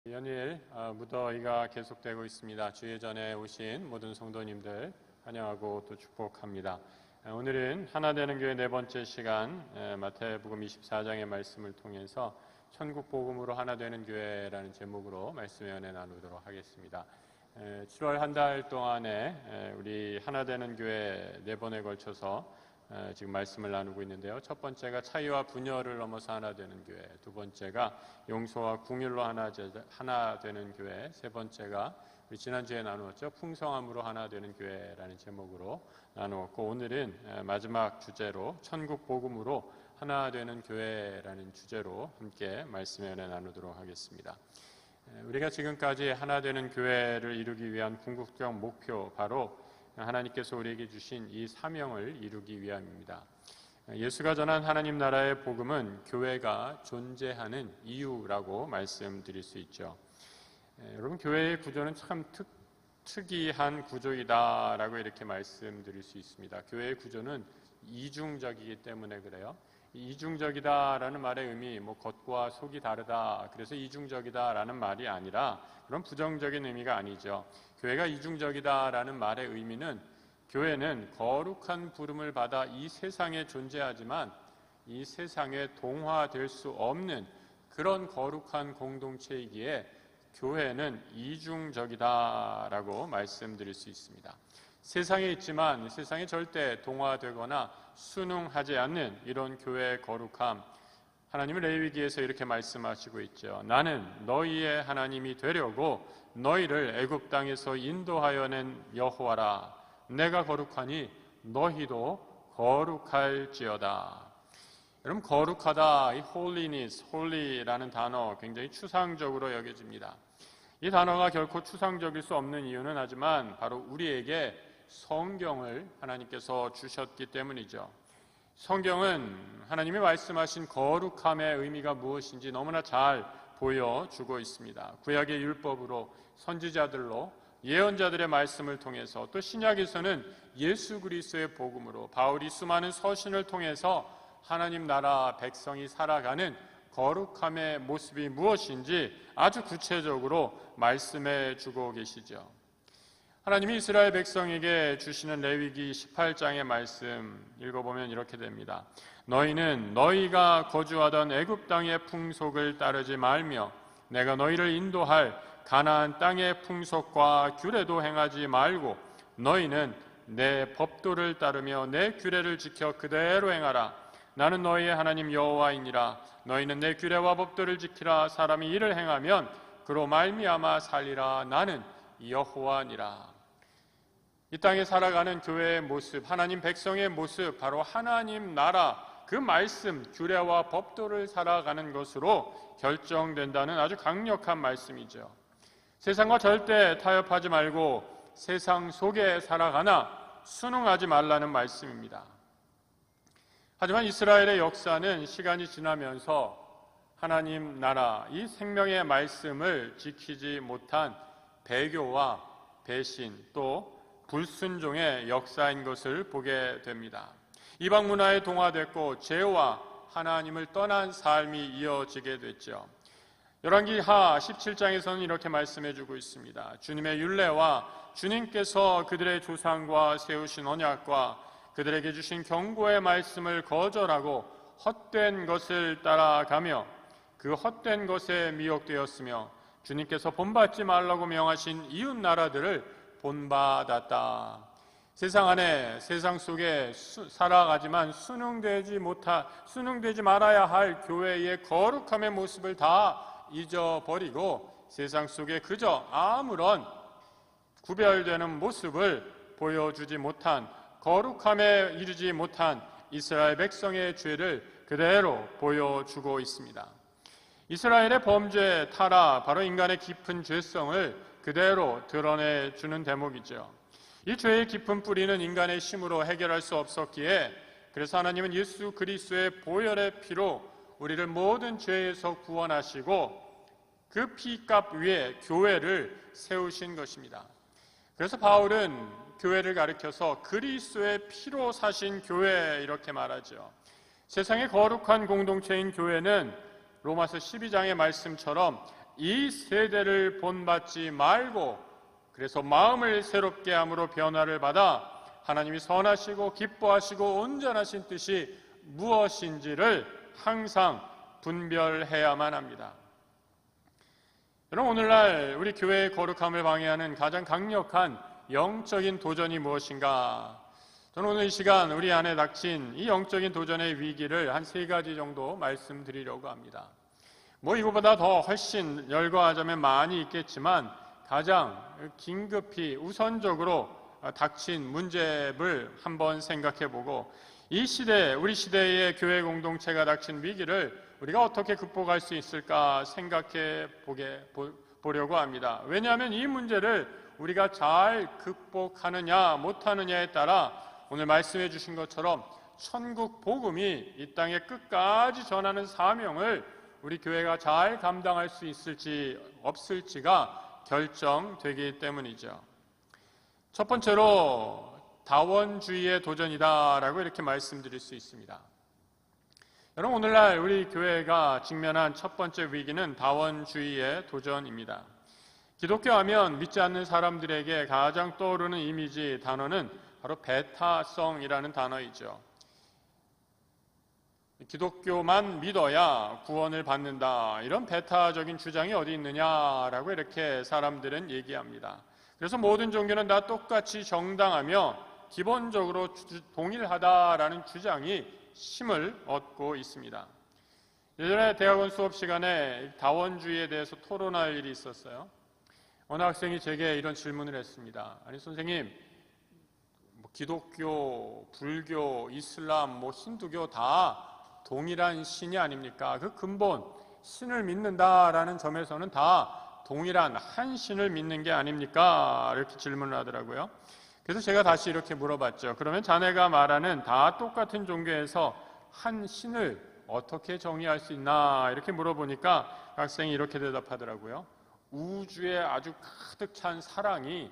연일 무더위가 계속되고 있습니다. 주일 전에 오신 모든 성도님들 환영하고 또 축복합니다. 오늘은 하나되는 교회 네 번째 시간 마태복음 24장의 말씀을 통해서 천국복음으로 하나되는 교회라는 제목으로 말씀의 은혜 나누도록 하겠습니다. 7월 한 달 동안에 우리 하나되는 교회 네 번에 걸쳐서 지금 말씀을 나누고 있는데요. 첫 번째가 차이와 분열을 넘어서 하나 되는 교회, 두 번째가 용서와 긍휼로 하나 되는 교회, 세 번째가 우리 지난주에 나누었죠. 풍성함으로 하나 되는 교회라는 제목으로 나누었고, 오늘은 마지막 주제로 천국 복음으로 하나 되는 교회라는 주제로 함께 말씀의 은혜 나누도록 하겠습니다. 우리가 지금까지 하나 되는 교회를 이루기 위한 궁극적 목표, 바로 하나님께서 우리에게 주신 이 사명을 이루기 위함입니다. 예수가 전한 하나님 나라의 복음은 교회가 존재하는 이유라고 말씀드릴 수 있죠. 여러분, 교회의 구조는 참 특이한 구조이다라고 이렇게 말씀드릴 수 있습니다. 교회의 구조는 이중적이기 때문에 그래요. 이중적이다라는 말의 의미, 겉과 속이 다르다, 그래서 이중적이다라는 말이 아니라 그런 부정적인 의미가 아니죠. 교회가 이중적이다라는 말의 의미는 교회는 거룩한 부름을 받아 이 세상에 존재하지만 이 세상에 동화될 수 없는 그런 거룩한 공동체이기에 교회는 이중적이다라고 말씀드릴 수 있습니다. 세상에 있지만 세상에 절대 동화되거나 순응하지 않는 이런 교회의 거룩함, 하나님은 레위기에서 이렇게 말씀하시고 있죠. 나는 너희의 하나님이 되려고 너희를 애굽 땅에서 인도하여 낸 여호와라. 내가 거룩하니 너희도 거룩할지어다. 여러분, 거룩하다, 이 holiness, holy라는 단어 굉장히 추상적으로 여겨집니다. 이 단어가 결코 추상적일 수 없는 이유는 하지만 바로 우리에게 성경을 하나님께서 주셨기 때문이죠. 성경은 하나님이 말씀하신 거룩함의 의미가 무엇인지 너무나 잘 보여주고 있습니다. 구약의 율법으로, 선지자들로, 예언자들의 말씀을 통해서, 또 신약에서는 예수 그리스도의 복음으로, 바울이 수많은 서신을 통해서 하나님 나라 백성이 살아가는 거룩함의 모습이 무엇인지 아주 구체적으로 말씀해 주고 계시죠. 하나님이 이스라엘 백성에게 주시는 레위기 18장의 말씀 읽어보면 이렇게 됩니다. 너희는 너희가 거주하던 애굽 땅의 풍속을 따르지 말며 내가 너희를 인도할 가나안 땅의 풍속과 규례도 행하지 말고 너희는 내 법도를 따르며 내 규례를 지켜 그대로 행하라. 나는 너희의 하나님 여호와이니라. 너희는 내 규례와 법도를 지키라. 사람이 이를 행하면 그로 말미암아 살리라. 나는 여호와니라. 이 땅에 살아가는 교회의 모습, 하나님 백성의 모습, 바로 하나님 나라, 그 말씀, 규례와 법도를 살아가는 것으로 결정된다는 아주 강력한 말씀이죠. 세상과 절대 타협하지 말고 세상 속에 살아가나 순응하지 말라는 말씀입니다. 하지만 이스라엘의 역사는 시간이 지나면서 하나님 나라, 이 생명의 말씀을 지키지 못한 배교와 배신, 또 불순종의 역사인 것을 보게 됩니다. 이방 문화에 동화됐고 죄와 하나님을 떠난 삶이 이어지게 됐죠. 열왕기하 17장에서는 이렇게 말씀해주고 있습니다. 주님의 율례와 주님께서 그들의 조상과 세우신 언약과 그들에게 주신 경고의 말씀을 거절하고 헛된 것을 따라가며 그 헛된 것에 미혹되었으며 주님께서 본받지 말라고 명하신 이웃 나라들을 본받았다. 세상 안에, 세상 속에 살아가지만 순응되지 말아야 할 교회의 거룩함의 모습을 다 잊어버리고 세상 속에 그저 아무런 구별되는 모습을 보여주지 못한, 거룩함에 이르지 못한 이스라엘 백성의 죄를 그대로 보여주고 있습니다. 이스라엘의 범죄, 타락, 바로 인간의 깊은 죄성을 그대로 드러내주는 대목이죠. 이 죄의 깊은 뿌리는 인간의 힘으로 해결할 수 없었기에 그래서 하나님은 예수 그리스도의 보혈의 피로 우리를 모든 죄에서 구원하시고 그 피값 위에 교회를 세우신 것입니다. 그래서 바울은 교회를 가리켜서 그리스도의 피로 사신 교회 이렇게 말하죠. 세상의 거룩한 공동체인 교회는 로마서 12장의 말씀처럼 이 세대를 본받지 말고 그래서 마음을 새롭게 함으로 변화를 받아 하나님이 선하시고 기뻐하시고 온전하신 뜻이 무엇인지를 항상 분별해야만 합니다. 여러분, 오늘날 우리 교회의 거룩함을 방해하는 가장 강력한 영적인 도전이 무엇인가? 저는 오늘 이 시간 우리 안에 닥친 이 영적인 도전의 위기를 한 3가지 정도 말씀드리려고 합니다. 이거보다 더 훨씬 열거하자면 많이 있겠지만 가장 긴급히 우선적으로 닥친 문제를 한번 생각해보고 이 시대, 우리 시대의 교회 공동체가 닥친 위기를 우리가 어떻게 극복할 수 있을까 생각해 보려고 합니다. 왜냐하면 이 문제를 우리가 잘 극복하느냐 못하느냐에 따라 오늘 말씀해 주신 것처럼 천국 복음이 이 땅의 끝까지 전하는 사명을 우리 교회가 잘 감당할 수 있을지 없을지가 결정되기 때문이죠. 첫 번째로 다원주의의 도전이다라고 이렇게 말씀드릴 수 있습니다. 여러분, 오늘날 우리 교회가 직면한 첫 번째 위기는 다원주의의 도전입니다. 기독교 하면 믿지 않는 사람들에게 가장 떠오르는 이미지 단어는 바로 배타성이라는 단어이죠. 기독교만 믿어야 구원을 받는다, 이런 배타적인 주장이 어디 있느냐라고 이렇게 사람들은 얘기합니다. 그래서 모든 종교는 다 똑같이 정당하며 기본적으로 동일하다라는 주장이 힘을 얻고 있습니다. 예전에 대학원 수업 시간에 다원주의에 대해서 토론할 일이 있었어요. 어느 학생이 제게 이런 질문을 했습니다. 아니 선생님, 기독교, 불교, 이슬람, 힌두교 다 동일한 신이 아닙니까? 그 근본 신을 믿는다라는 점에서는 다 동일한 한 신을 믿는 게 아닙니까? 이렇게 질문을 하더라고요. 그래서 제가 다시 이렇게 물어봤죠. 그러면 자네가 말하는 다 똑같은 종교에서 한 신을 어떻게 정의할 수 있나? 이렇게 물어보니까 학생이 이렇게 대답하더라고요. 우주에 아주 가득 찬 사랑이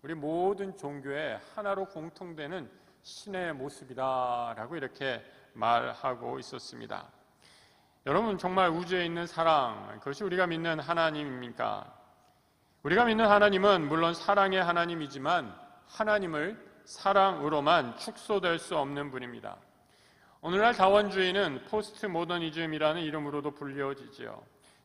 우리 모든 종교의 하나로 공통되는 신의 모습이다라고 이렇게 말하고 있었습니다. 여러분, 정말 우주에 있는 사랑, 그것이 우리가 믿는 하나님입니까? 우리가 믿는 하나님은 물론 사랑의 하나님이지만 하나님을 사랑으로만 축소될 수 없는 분입니다. 오늘날 다원주의는 포스트 모더니즘이라는 이름으로도 불리워지지요.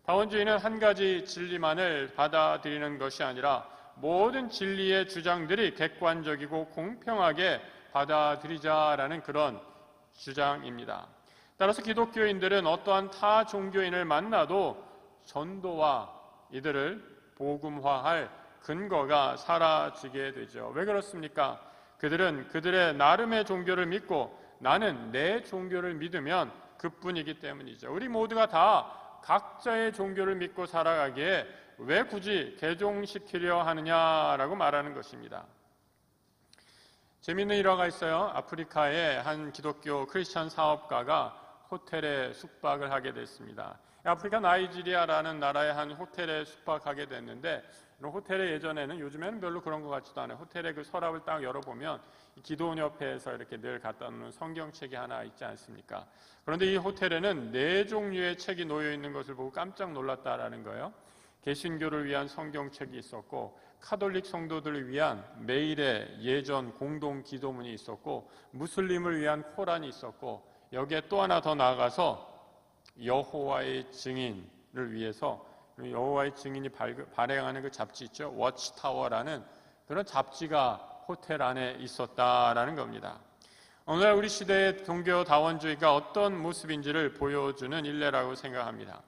다원주의는 한 가지 진리만을 받아들이는 것이 아니라 모든 진리의 주장들이 객관적이고 공평하게 받아들이자라는 그런 주장입니다. 따라서 기독교인들은 어떠한 타 종교인을 만나도 전도와 이들을 복음화할 근거가 사라지게 되죠. 왜 그렇습니까? 그들은 그들의 나름의 종교를 믿고 나는 내 종교를 믿으면 그뿐이기 때문이죠. 우리 모두가 다 각자의 종교를 믿고 살아가기에 왜 굳이 개종시키려 하느냐라고 말하는 것입니다. 재미있는 일화가 있어요. 아프리카의 한 기독교 크리스천 사업가가 호텔에 숙박을 하게 됐습니다. 아프리카 나이지리아라는 나라의 한 호텔에 숙박하게 됐는데, 호텔에 예전에는, 요즘에는 별로 그런 것 같지도 않아요. 호텔의 그 서랍을 딱 열어보면 기도원 옆에서 이렇게 늘 갖다 놓는 성경책이 하나 있지 않습니까? 그런데 이 호텔에는 4종류의 책이 놓여 있는 것을 보고 깜짝 놀랐다라는 거예요. 개신교를 위한 성경책이 있었고, 카톨릭 성도들을 위한 매일의 예전 공동 기도문이 있었고, 무슬림을 위한 코란이 있었고, 여기에 또 하나 더 나아가서 여호와의 증인을 위해서 여호와의 증인이 발행하는 그 잡지 있죠. 워치타워라는 그런 잡지가 호텔 안에 있었다라는 겁니다. 오늘날 우리 시대의 종교 다원주의가 어떤 모습인지를 보여주는 일례라고 생각합니다.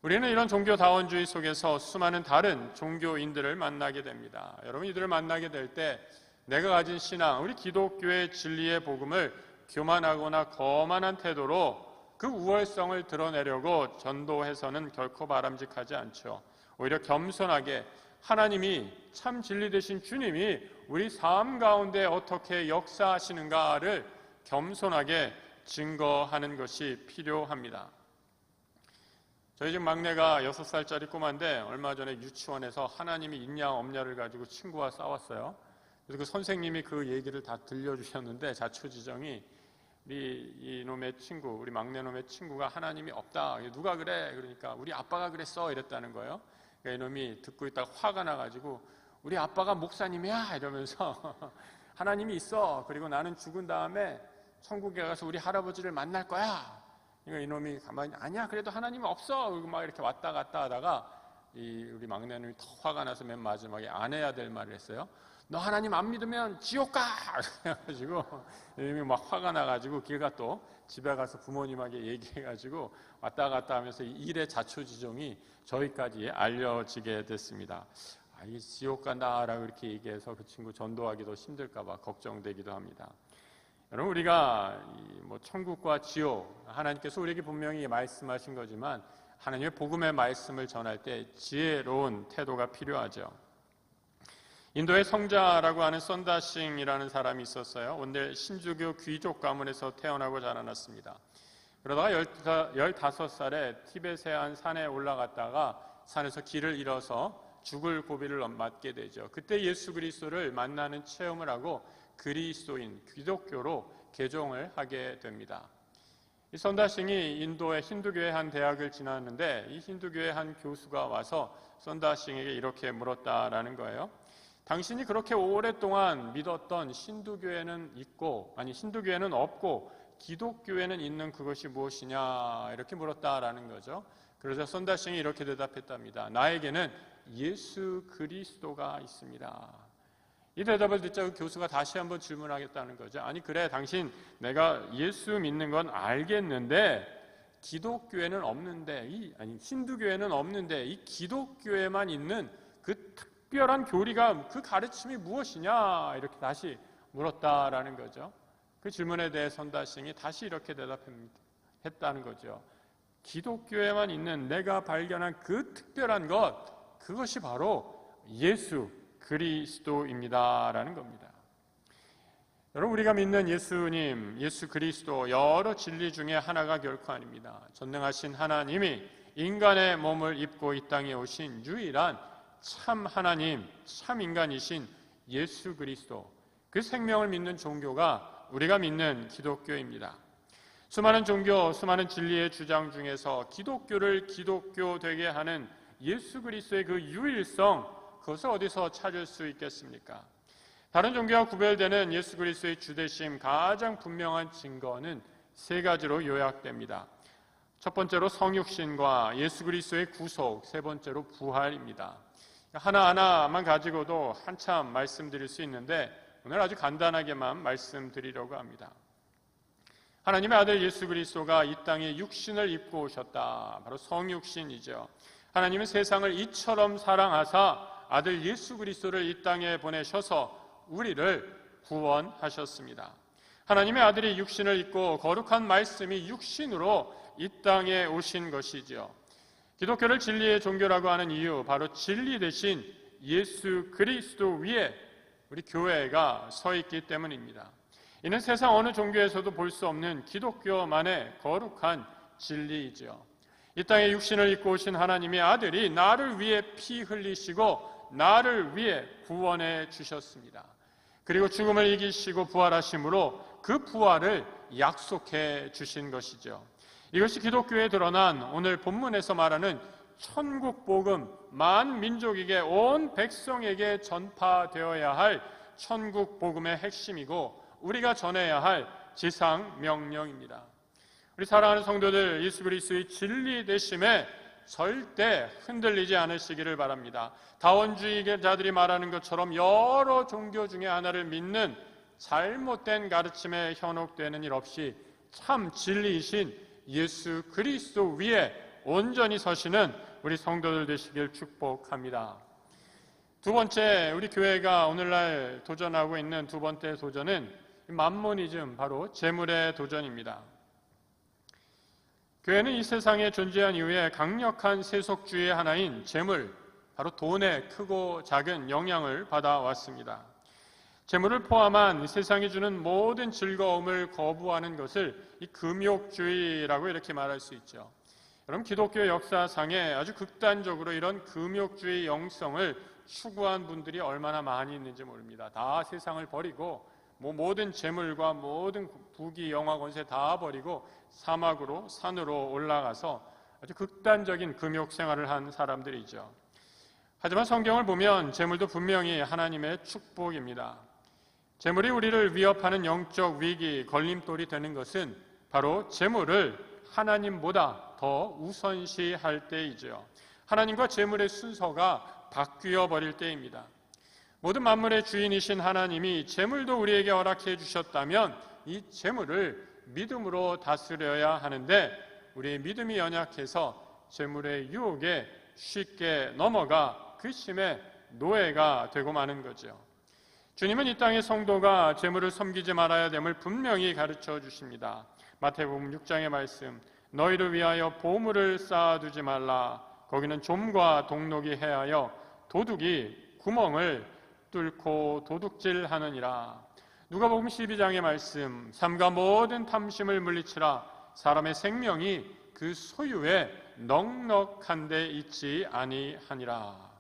우리는 이런 종교 다원주의 속에서 수많은 다른 종교인들을 만나게 됩니다. 여러분, 이들을 만나게 될 때 내가 가진 신앙, 우리 기독교의 진리의 복음을 교만하거나 거만한 태도로 그 우월성을 드러내려고 전도해서는 결코 바람직하지 않죠. 오히려 겸손하게 하나님이 참 진리 되신 주님이 우리 삶 가운데 어떻게 역사하시는가를 겸손하게 증거하는 것이 필요합니다. 저희 집 막내가 6살짜리 꼬마인데 얼마 전에 유치원에서 하나님이 있냐 없냐를 가지고 친구와 싸웠어요. 그래서 그 선생님이 그 얘기를 다 들려주셨는데 자초지정이 이놈의 친구, 우리 막내놈의 친구가 하나님이 없다. 누가 그래? 그러니까 우리 아빠가 그랬어. 이랬다는 거예요. 그러니까 이놈이 듣고 있다가 화가 나가지고 우리 아빠가 목사님이야 이러면서 하나님이 있어. 그리고 나는 죽은 다음에 천국에 가서 우리 할아버지를 만날 거야. 그러니까 이놈이 가만히 아니야. 그래도 하나님은 없어. 그리고 막 이렇게 왔다 갔다 하다가 우리 막내놈이 더 화가 나서 맨 마지막에 안 해야 될 말을 했어요. 너 하나님 안 믿으면 지옥 가! 그래가지고 이놈이 막 화가 나가지고 걔가 또 집에 가서 부모님에게 얘기해가지고 왔다 갔다 하면서 일의 자초지종이 저희까지 알려지게 됐습니다. 이 지옥 간다라고 이렇게 얘기해서 그 친구 전도하기도 힘들까봐 걱정되기도 합니다. 여러분, 우리가 천국과 지옥, 하나님께서 우리에게 분명히 말씀하신 거지만 하나님의 복음의 말씀을 전할 때 지혜로운 태도가 필요하죠. 인도의 성자라고 하는 선다싱이라는 사람이 있었어요. 원래 신주교 귀족 가문에서 태어나고 자라났습니다. 그러다가 15살에 티벳의 한 산에 올라갔다가 산에서 길을 잃어서 죽을 고비를 맞게 되죠. 그때 예수 그리스도를 만나는 체험을 하고 그리스도인, 기독교로 개종을 하게 됩니다. 이 선다싱이 인도의 힌두교의 한 대학을 지났는데 이 힌두교의 한 교수가 와서 선다싱에게 이렇게 물었다라는 거예요. 당신이 그렇게 오랫동안 믿었던 힌두교에는 없고 기독교에는 있는 그것이 무엇이냐 이렇게 물었다라는 거죠. 그래서 선다싱이 이렇게 대답했답니다. 나에게는 예수 그리스도가 있습니다. 이 대답을 듣자 그 교수가 다시 한번 질문하겠다는 거죠. 아니 그래, 당신 내가 예수 믿는 건 알겠는데 기독교에는 없는데 힌두교에는 없는데 이 기독교에만 있는 그 특별한 교리가, 그 가르침이 무엇이냐 이렇게 다시 물었다라는 거죠. 그 질문에 대해 선다싱이 다시 이렇게 대답했다는 거죠. 기독교에만 있는 내가 발견한 그 특별한 것, 그것이 바로 예수 그리스도입니다라는 겁니다. 여러분, 우리가 믿는 예수님, 예수 그리스도, 여러 진리 중에 하나가 결코 아닙니다. 전능하신 하나님이 인간의 몸을 입고 이 땅에 오신 유일한 참 하나님, 참 인간이신 예수 그리스도, 그 생명을 믿는 종교가 우리가 믿는 기독교입니다. 수많은 종교, 수많은 진리의 주장 중에서 기독교를 기독교 되게 하는 예수 그리스도의 그 유일성, 그것을 어디서 찾을 수 있겠습니까? 다른 종교와 구별되는 예수 그리스도의 주되심, 가장 분명한 증거는 세 가지로 요약됩니다. 첫 번째로 성육신과 예수 그리스도의 구속, 세 번째로 부활입니다. 하나하나만 가지고도 한참 말씀드릴 수 있는데 오늘 아주 간단하게만 말씀드리려고 합니다. 하나님의 아들 예수 그리스도가 이 땅에 육신을 입고 오셨다. 바로 성육신이죠. 하나님은 세상을 이처럼 사랑하사 아들 예수 그리스도를 이 땅에 보내셔서 우리를 구원하셨습니다. 하나님의 아들이 육신을 입고 거룩한 말씀이 육신으로 이 땅에 오신 것이죠. 기독교를 진리의 종교라고 하는 이유, 바로 진리 대신 예수 그리스도 위에 우리 교회가 서 있기 때문입니다. 이는 세상 어느 종교에서도 볼 수 없는 기독교만의 거룩한 진리이죠. 이 땅에 육신을 입고 오신 하나님의 아들이 나를 위해 피 흘리시고 나를 위해 구원해 주셨습니다. 그리고 죽음을 이기시고 부활하심으로 그 부활을 약속해 주신 것이죠. 이것이 기독교에 드러난 오늘 본문에서 말하는 천국 복음, 만 민족에게, 온 백성에게 전파되어야 할 천국 복음의 핵심이고 우리가 전해야 할 지상 명령입니다. 우리 사랑하는 성도들, 예수 그리스도의 진리 되심에 절대 흔들리지 않으시기를 바랍니다. 다원주의자들이 말하는 것처럼 여러 종교 중에 하나를 믿는 잘못된 가르침에 현혹되는 일 없이 참 진리이신 예수 그리스도 위에 온전히 서시는 우리 성도들 되시길 축복합니다. 두 번째, 우리 교회가 오늘날 도전하고 있는 두 번째 도전은 맘모니즘, 바로 재물의 도전입니다. 교회는 이 세상에 존재한 이후에 강력한 세속주의의 하나인 재물, 바로 돈의 크고 작은 영향을 받아왔습니다. 재물을 포함한 세상이 주는 모든 즐거움을 거부하는 것을 이 금욕주의라고 이렇게 말할 수 있죠. 여러분, 기독교 역사상에 아주 극단적으로 이런 금욕주의 영성을 추구한 분들이 얼마나 많이 있는지 모릅니다. 다 세상을 버리고 모든 재물과 모든 부귀 영화 권세 다 버리고 사막으로 산으로 올라가서 아주 극단적인 금욕 생활을 한 사람들이죠. 하지만 성경을 보면 재물도 분명히 하나님의 축복입니다. 재물이 우리를 위협하는 영적 위기, 걸림돌이 되는 것은 바로 재물을 하나님보다 더 우선시할 때이죠. 하나님과 재물의 순서가 바뀌어 버릴 때입니다. 모든 만물의 주인이신 하나님이 재물도 우리에게 허락해 주셨다면 이 재물을 믿음으로 다스려야 하는데 우리의 믿음이 연약해서 재물의 유혹에 쉽게 넘어가 그 심에 노예가 되고 마는 거죠. 주님은 이 땅의 성도가 재물을 섬기지 말아야 됨을 분명히 가르쳐 주십니다. 마태복음 6장의 말씀, 너희를 위하여 보물을 쌓아두지 말라. 거기는 좀과 동록이 해하여 도둑이 구멍을 뚫고 도둑질하느니라. 누가복음 12장의 말씀, 삼가 모든 탐심을 물리치라. 사람의 생명이 그 소유에 넉넉한 데 있지 아니하니라.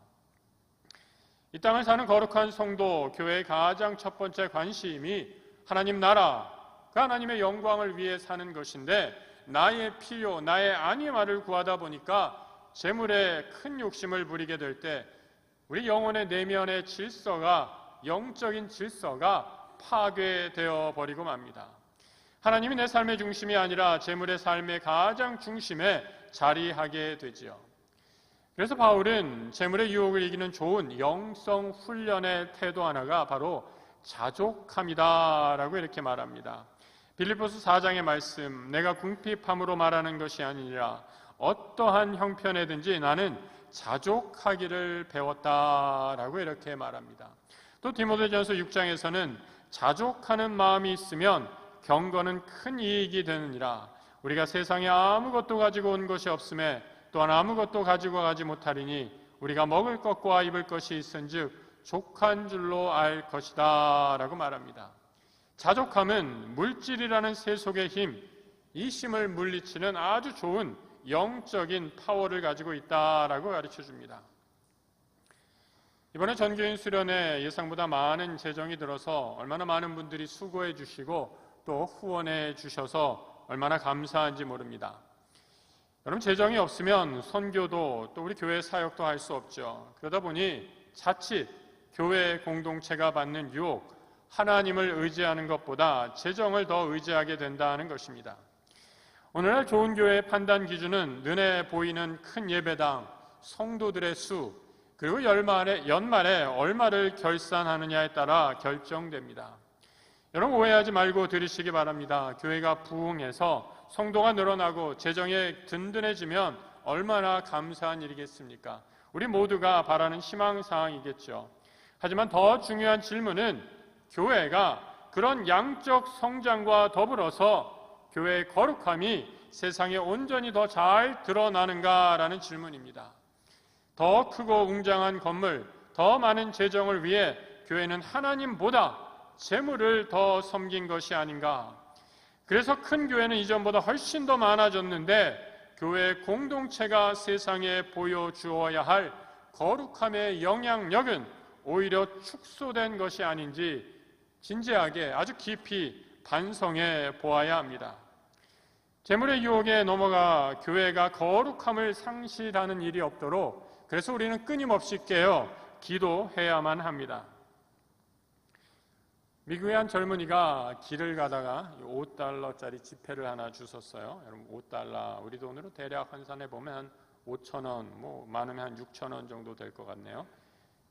이 땅을 사는 거룩한 성도, 교회의 가장 첫 번째 관심이 하나님 나라가 하나님의 영광을 위해 사는 것인데 나의 필요, 나의 안위만을 구하다 보니까 재물에 큰 욕심을 부리게 될 때 우리 영혼의 내면의 질서가, 영적인 질서가 파괴되어 버리고 맙니다. 하나님이 내 삶의 중심이 아니라 재물의 삶의 가장 중심에 자리하게 되지요. 그래서 바울은 재물의 유혹을 이기는 좋은 영성 훈련의 태도 하나가 바로 자족함이다라고 이렇게 말합니다. 빌립보서 4장의 말씀, 내가 궁핍함으로 말하는 것이 아니라 어떠한 형편에든지 나는 자족하기를 배웠다라고 이렇게 말합니다. 또 디모데전서 6장에서는 자족하는 마음이 있으면 경건은 큰 이익이 되느니라. 우리가 세상에 아무것도 가지고 온 것이 없음에 또한 아무것도 가지고 가지 못하리니 우리가 먹을 것과 입을 것이 있은즉 족한 줄로 알 것이다 라고 말합니다. 자족함은 물질이라는 세속의 힘, 이 힘을 물리치는 아주 좋은 영적인 파워를 가지고 있다라고 가르쳐줍니다. 이번에 전교인 수련회 예상보다 많은 재정이 들어서 얼마나 많은 분들이 수고해 주시고 또 후원해 주셔서 얼마나 감사한지 모릅니다. 여러분, 재정이 없으면 선교도 또 우리 교회 사역도 할 수 없죠. 그러다 보니 자칫 교회 공동체가 받는 유혹, 하나님을 의지하는 것보다 재정을 더 의지하게 된다는 것입니다. 오늘날 좋은 교회의 판단 기준은 눈에 보이는 큰 예배당, 성도들의 수, 그리고 연말에 얼마를 결산하느냐에 따라 결정됩니다. 여러분, 오해하지 말고 들으시기 바랍니다. 교회가 부흥해서 성도가 늘어나고 재정이 든든해지면 얼마나 감사한 일이겠습니까? 우리 모두가 바라는 희망사항이겠죠. 하지만 더 중요한 질문은 교회가 그런 양적 성장과 더불어서 교회의 거룩함이 세상에 온전히 더 잘 드러나는가라는 질문입니다. 더 크고 웅장한 건물, 더 많은 재정을 위해 교회는 하나님보다 재물을 더 섬긴 것이 아닌가. 그래서 큰 교회는 이전보다 훨씬 더 많아졌는데 교회 공동체가 세상에 보여주어야 할 거룩함의 영향력은 오히려 축소된 것이 아닌지 진지하게 아주 깊이 반성해 보아야 합니다. 재물의 유혹에 넘어가 교회가 거룩함을 상실하는 일이 없도록 그래서 우리는 끊임없이 깨어 기도해야만 합니다. 미국의 한 젊은이가 길을 가다가 $5짜리 지폐를 하나 주웠어요. 여러분, $5, 우리 돈으로 대략 환산해 보면 한 5,000원, 많으면 한 6,000원 정도 될 것 같네요.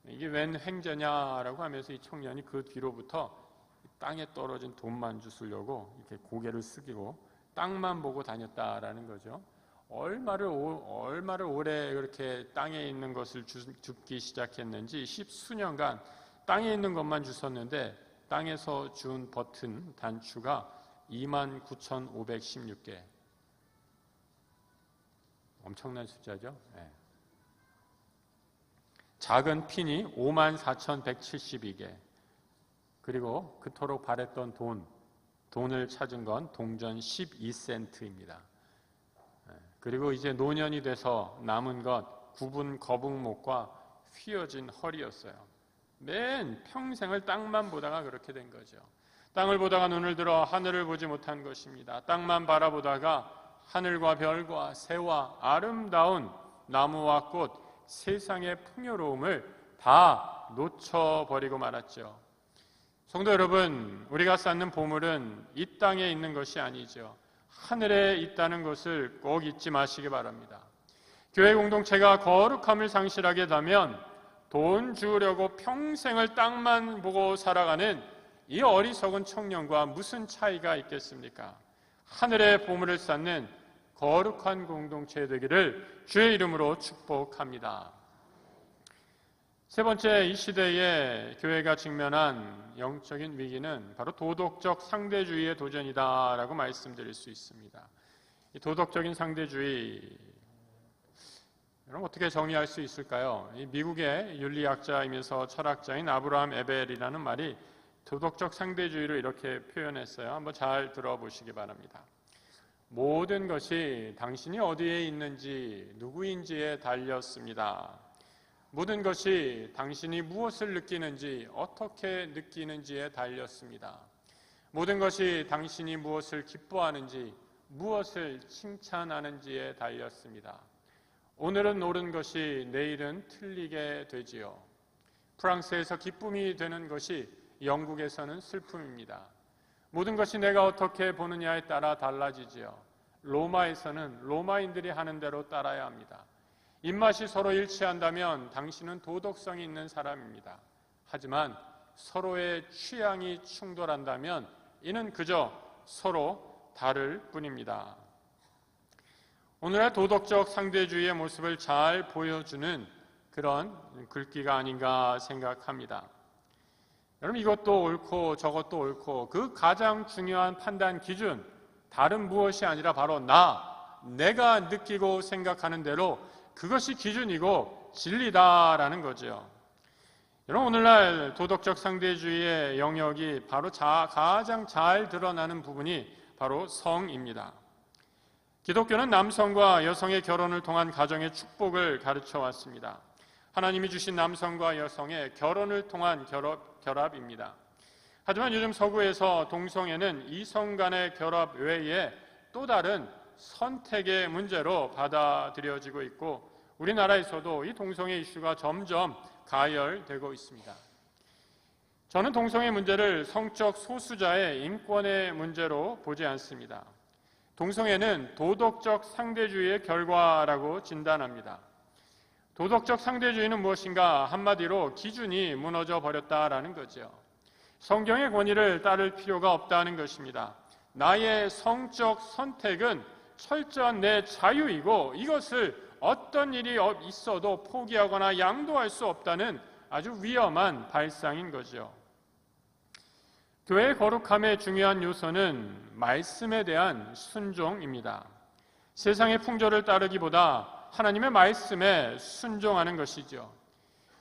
이게 웬 횡재냐라고 하면서 이 청년이 그 뒤로부터 땅에 떨어진 돈만 주우려고 이렇게 고개를 숙이고 땅만 보고 다녔다라는 거죠. 얼마를 오래 그렇게 땅에 있는 것을 줍기 시작했는지 10수년간 땅에 있는 것만 주웠는데 땅에서 준 버튼 단추가 29,516개. 엄청난 숫자죠. 네. 작은 핀이 54,172개. 그리고 그토록 바랬던 돈을 찾은 건 동전 12센트입니다. 그리고 이제 노년이 돼서 남은 것 굽은 거북목과 휘어진 허리였어요. 맨 평생을 땅만 보다가 그렇게 된 거죠. 땅을 보다가 눈을 들어 하늘을 보지 못한 것입니다. 땅만 바라보다가 하늘과 별과 새와 아름다운 나무와 꽃, 세상의 풍요로움을 다 놓쳐버리고 말았죠. 성도 여러분, 우리가 쌓는 보물은 이 땅에 있는 것이 아니죠. 하늘에 있다는 것을 꼭 잊지 마시기 바랍니다. 교회 공동체가 거룩함을 상실하게 되면 돈 주려고 평생을 땅만 보고 살아가는 이 어리석은 청년과 무슨 차이가 있겠습니까? 하늘의 보물을 쌓는 거룩한 공동체 되기를 주의 이름으로 축복합니다. 세 번째, 이 시대에 교회가 직면한 영적인 위기는 바로 도덕적 상대주의의 도전이다라고 말씀드릴 수 있습니다. 이 도덕적인 상대주의, 여러분 어떻게 정의할 수 있을까요? 이 미국의 윤리학자이면서 철학자인 아브라함 에벨이라는 말이 도덕적 상대주의를 이렇게 표현했어요. 한번 잘 들어보시기 바랍니다. 모든 것이 당신이 어디에 있는지 누구인지에 달렸습니다. 모든 것이 당신이 무엇을 느끼는지 어떻게 느끼는지에 달렸습니다. 모든 것이 당신이 무엇을 기뻐하는지 무엇을 칭찬하는지에 달렸습니다. 오늘은 옳은 것이 내일은 틀리게 되지요. 프랑스에서 기쁨이 되는 것이 영국에서는 슬픔입니다. 모든 것이 내가 어떻게 보느냐에 따라 달라지지요. 로마에서는 로마인들이 하는 대로 따라야 합니다. 입맛이 서로 일치한다면 당신은 도덕성이 있는 사람입니다. 하지만 서로의 취향이 충돌한다면 이는 그저 서로 다를 뿐입니다. 오늘의 도덕적 상대주의의 모습을 잘 보여주는 그런 글귀가 아닌가 생각합니다. 여러분, 이것도 옳고 저것도 옳고 그 가장 중요한 판단 기준, 다른 무엇이 아니라 바로 내가 느끼고 생각하는 대로 그것이 기준이고 진리다라는 거죠. 여러분, 오늘날 도덕적 상대주의의 영역이 바로 가장 잘 드러나는 부분이 바로 성입니다. 기독교는 남성과 여성의 결혼을 통한 가정의 축복을 가르쳐 왔습니다. 하나님이 주신 남성과 여성의 결혼을 통한 결합입니다. 하지만 요즘 서구에서 동성애는 이성 간의 결합 외에 또 다른 선택의 문제로 받아들여지고 있고 우리나라에서도 이 동성애 이슈가 점점 가열되고 있습니다. 저는 동성애 문제를 성적 소수자의 인권의 문제로 보지 않습니다. 동성애는 도덕적 상대주의의 결과라고 진단합니다. 도덕적 상대주의는 무엇인가? 한마디로 기준이 무너져 버렸다라는 거죠. 성경의 권위를 따를 필요가 없다는 것입니다. 나의 성적 선택은 철저한 내 자유이고 이것을 어떤 일이 있어도 포기하거나 양도할 수 없다는 아주 위험한 발상인 거죠. 교회의 거룩함의 중요한 요소는 말씀에 대한 순종입니다. 세상의 풍조를 따르기보다 하나님의 말씀에 순종하는 것이죠.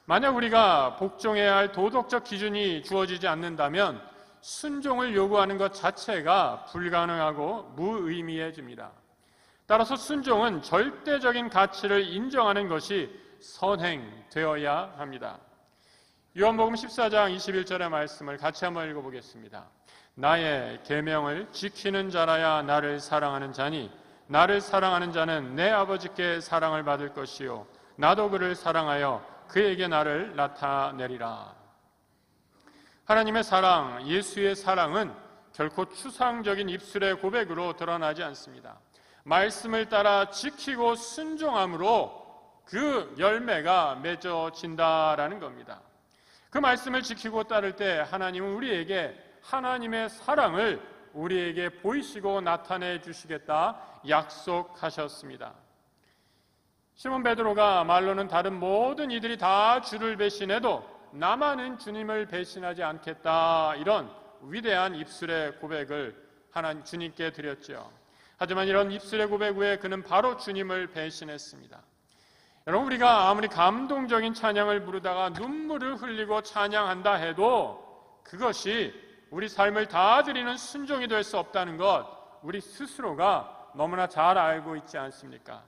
만약 우리가 복종해야 할 도덕적 기준이 주어지지 않는다면 순종을 요구하는 것 자체가 불가능하고 무의미해집니다. 따라서 순종은 절대적인 가치를 인정하는 것이 선행되어야 합니다. 요한복음 14장 21절의 말씀을 같이 한번 읽어보겠습니다. 나의 계명을 지키는 자라야 나를 사랑하는 자니 나를 사랑하는 자는 내 아버지께 사랑을 받을 것이요 나도 그를 사랑하여 그에게 나를 나타내리라. 하나님의 사랑, 예수의 사랑은 결코 추상적인 입술의 고백으로 드러나지 않습니다. 말씀을 따라 지키고 순종함으로 그 열매가 맺어진다라는 겁니다. 그 말씀을 지키고 따를 때 하나님은 우리에게 하나님의 사랑을 우리에게 보이시고 나타내 주시겠다 약속하셨습니다. 시몬 베드로가 말로는 다른 모든 이들이 다 주를 배신해도 나만은 주님을 배신하지 않겠다, 이런 위대한 입술의 고백을 주님께 드렸죠. 하지만 이런 입술의 고백 후에 그는 바로 주님을 배신했습니다. 여러분, 우리가 아무리 감동적인 찬양을 부르다가 눈물을 흘리고 찬양한다 해도 그것이 우리 삶을 다 드리는 순종이 될 수 없다는 것 우리 스스로가 너무나 잘 알고 있지 않습니까?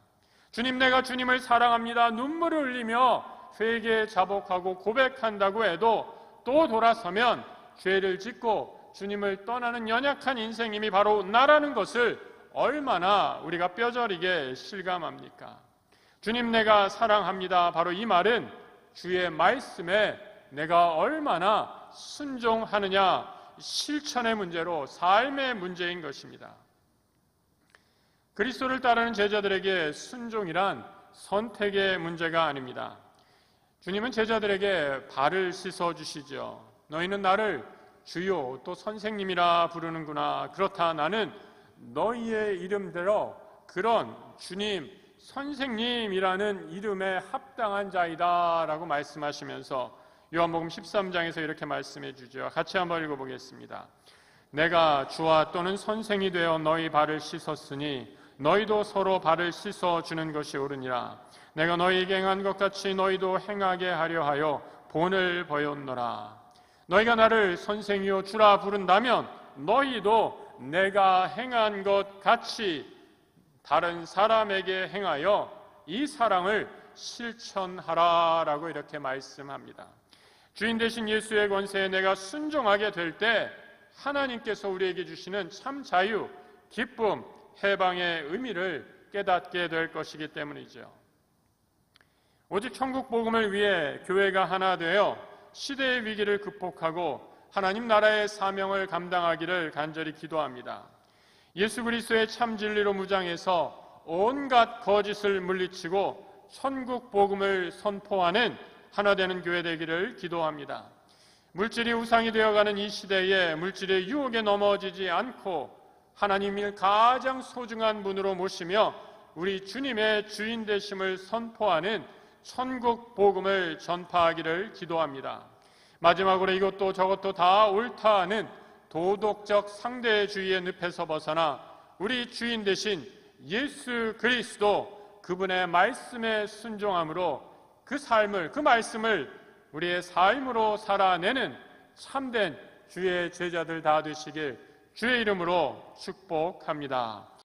주님, 내가 주님을 사랑합니다. 눈물을 흘리며 회개 자복하고 고백한다고 해도 또 돌아서면 죄를 짓고 주님을 떠나는 연약한 인생임이 바로 나라는 것을 얼마나 우리가 뼈저리게 실감합니까? 주님 내가 사랑합니다. 바로 이 말은 주의 말씀에 내가 얼마나 순종하느냐, 실천의 문제로 삶의 문제인 것입니다. 그리스도를 따르는 제자들에게 순종이란 선택의 문제가 아닙니다. 주님은 제자들에게 발을 씻어주시죠. 너희는 나를 주요 또 선생님이라 부르는구나. 그렇다 나는 너희의 이름대로 그런 주님, 선생님이라는 이름에 합당한 자이다 라고 말씀하시면서 요한복음 13장에서 이렇게 말씀해 주죠. 같이 한번 읽어보겠습니다. 내가 주와 또는 선생이 되어 너희 발을 씻었으니 너희도 서로 발을 씻어주는 것이 옳으니라. 내가 너희에게 행한 것 같이 너희도 행하게 하려 하여 본을 보였노라. 너희가 나를 선생이요 주라 부른다면 너희도 내가 행한 것 같이 다른 사람에게 행하여 이 사랑을 실천하라라고 이렇게 말씀합니다. 주인 되신 예수의 권세에 내가 순종하게 될 때 하나님께서 우리에게 주시는 참 자유, 기쁨, 해방의 의미를 깨닫게 될 것이기 때문이죠. 오직 천국 복음을 위해 교회가 하나 되어 시대의 위기를 극복하고 하나님 나라의 사명을 감당하기를 간절히 기도합니다. 예수 그리스도의 참 진리로 무장해서 온갖 거짓을 물리치고 천국 복음을 선포하는 하나 되는 교회 되기를 기도합니다. 물질이 우상이 되어가는 이 시대에 물질의 유혹에 넘어지지 않고 하나님을 가장 소중한 분으로 모시며 우리 주님의 주인 되심을 선포하는 천국 복음을 전파하기를 기도합니다. 마지막으로 이것도 저것도 다 옳다 하는 도덕적 상대주의의 늪에서 벗어나 우리 주인 되신 예수 그리스도 그분의 말씀에 순종함으로 그 삶을, 그 말씀을 우리의 삶으로 살아내는 참된 주의 제자들 다 되시길 주의 이름으로 축복합니다.